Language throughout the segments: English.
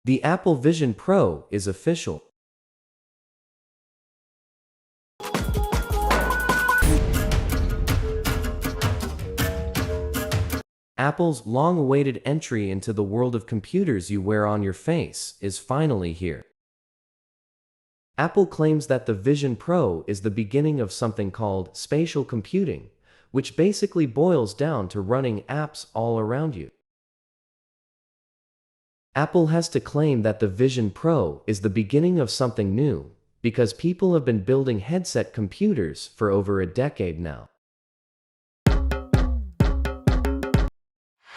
The Apple Vision Pro is official. Apple's long-awaited entry into the world of computers you wear on your face is finally here. Apple claims that the Vision Pro is the beginning of something called spatial computing, which basically boils down to running apps all around you. Apple has to claim that the Vision Pro is the beginning of something new, because people have been building headset computers for over a decade now.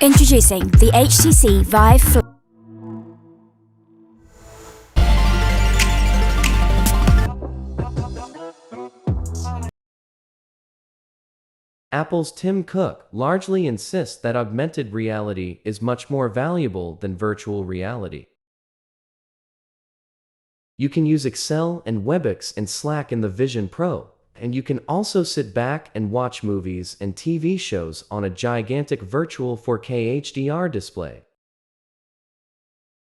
Introducing the HTC Vive Flip. Apple's Tim Cook largely insists that augmented reality is much more valuable than virtual reality. You can use Excel and WebEx and Slack in the Vision Pro, and you can also sit back and watch movies and TV shows on a gigantic virtual 4K HDR display.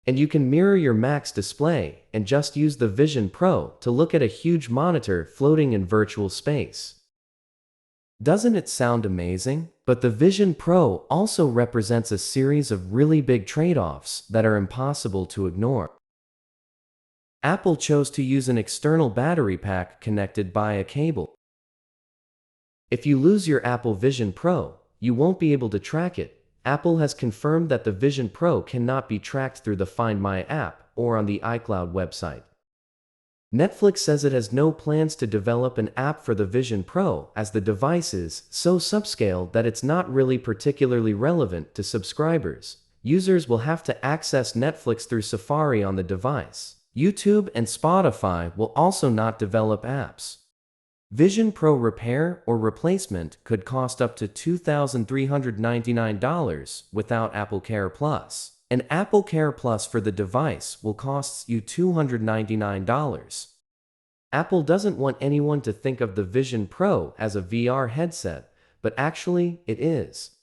And you can mirror your Mac's display and just use the Vision Pro to look at a huge monitor floating in virtual space. Doesn't it sound amazing? But the Vision Pro also represents a series of really big trade-offs that are impossible to ignore. Apple chose to use an external battery pack connected by a cable. If you lose your Apple Vision Pro, you won't be able to track it. Apple has confirmed that the Vision Pro cannot be tracked through the Find My app or on the iCloud website. Netflix says it has no plans to develop an app for the Vision Pro, as the device is so subscale that it's not really particularly relevant to subscribers. Users will have to access Netflix through Safari on the device. YouTube and Spotify will also not develop apps. Vision Pro repair or replacement could cost up to $2,399 without Apple Care Plus. And Apple Care Plus for the device will cost you $299. Apple doesn't want anyone to think of the Vision Pro as a VR headset, but actually it is.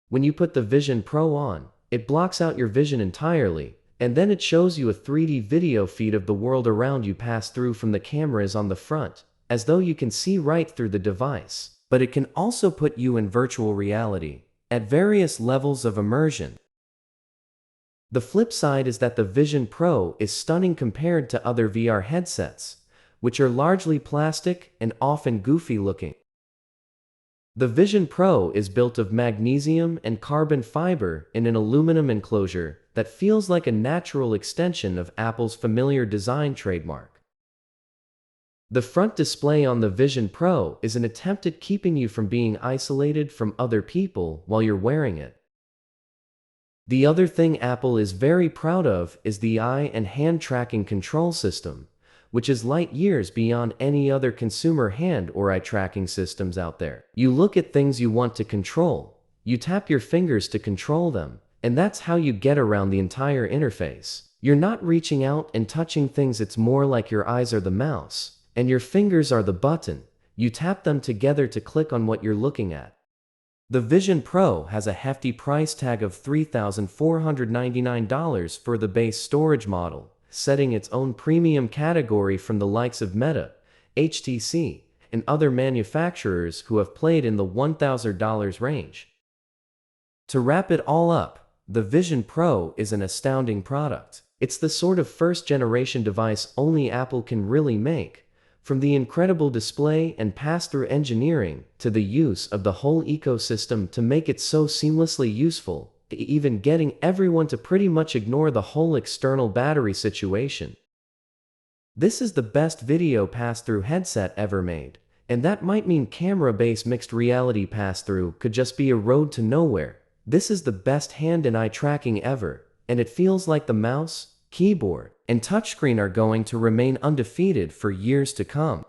When you put the Vision Pro on, it blocks out your vision entirely, and then it shows you a 3D video feed of the world around you pass through from the cameras on the front, as though you can see right through the device. But it can also put you in virtual reality, at various levels of immersion. The flip side is that the Vision Pro is stunning compared to other VR headsets, which are largely plastic and often goofy looking. The Vision Pro is built of magnesium and carbon fiber in an aluminum enclosure that feels like a natural extension of Apple's familiar design trademark. The front display on the Vision Pro is an attempt at keeping you from being isolated from other people while you're wearing it. The other thing Apple is very proud of is the eye and hand tracking control system, which is light years beyond any other consumer hand or eye tracking systems out there. You look at things you want to control, you tap your fingers to control them, and that's how you get around the entire interface. You're not reaching out and touching things, it's more like your eyes are the mouse, and your fingers are the button. You tap them together to click on what you're looking at. The Vision Pro has a hefty price tag of $3,499 for the base storage model, setting its own premium category from the likes of Meta, HTC, and other manufacturers who have played in the $1,000 range. To wrap it all up, the Vision Pro is an astounding product. It's the sort of first-generation device only Apple can really make. From the incredible display and pass-through engineering to the use of the whole ecosystem to make it so seamlessly useful, to even getting everyone to pretty much ignore the whole external battery situation. This is the best video pass-through headset ever made, and that might mean camera-based mixed reality pass-through could just be a road to nowhere. This is the best hand and eye tracking ever, and it feels like the mouse, keyboard, and touchscreen are going to remain undefeated for years to come.